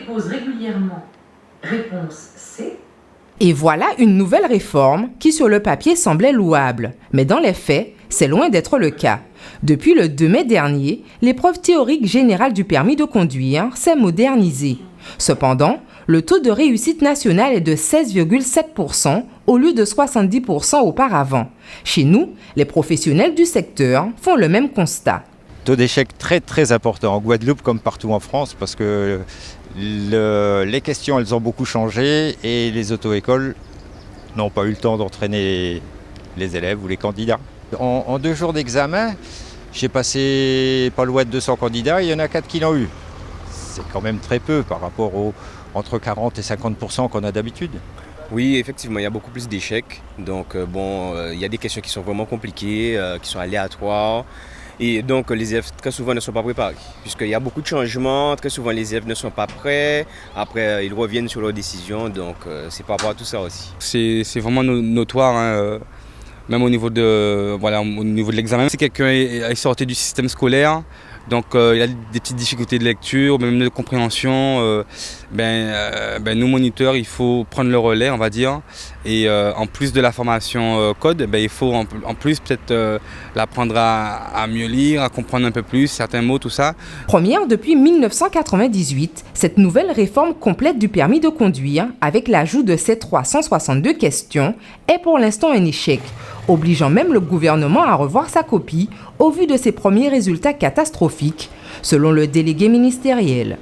dépose régulièrement. Réponse C. Et voilà une nouvelle réforme qui sur le papier semblait louable, mais dans les faits, c'est loin d'être le cas. Depuis le 2 mai dernier, l'épreuve théorique générale du permis de conduire s'est modernisée. Cependant, le taux de réussite national est de 16,7% au lieu de 70% auparavant. Chez nous, les professionnels du secteur font le même constat. Taux d'échec très très important en Guadeloupe comme partout en France parce que les questions elles ont beaucoup changé et les auto-écoles n'ont pas eu le temps d'entraîner les élèves ou les candidats. En 2 jours d'examen, j'ai passé pas loin de 200 candidats, il y en a 4 qui l'ont eu. C'est quand même très peu par rapport aux entre 40 et 50% qu'on a d'habitude. Oui, effectivement, il y a beaucoup plus d'échecs. Donc, il y a des questions qui sont vraiment compliquées, qui sont aléatoires. Et donc, les élèves, très souvent, ne sont pas préparés. Puisqu'il y a beaucoup de changements, très souvent, les élèves ne sont pas prêts. Après, ils reviennent sur leurs décisions. Donc, c'est par rapport à tout ça aussi. C'est vraiment notoire, hein, même au niveau de l'examen. Si quelqu'un est sorti du système scolaire, donc il a des petites difficultés de lecture, même de compréhension, nous moniteurs, il faut prendre le relais, on va dire. Et en plus de la formation code, il faut en plus peut-être l'apprendre à mieux lire, à comprendre un peu plus certains mots, tout ça. Première depuis 1998, cette nouvelle réforme complète du permis de conduire, avec l'ajout de ces 362 questions, est pour l'instant un échec, obligeant même le gouvernement à revoir sa copie au vu de ses premiers résultats catastrophiques, selon le délégué ministériel.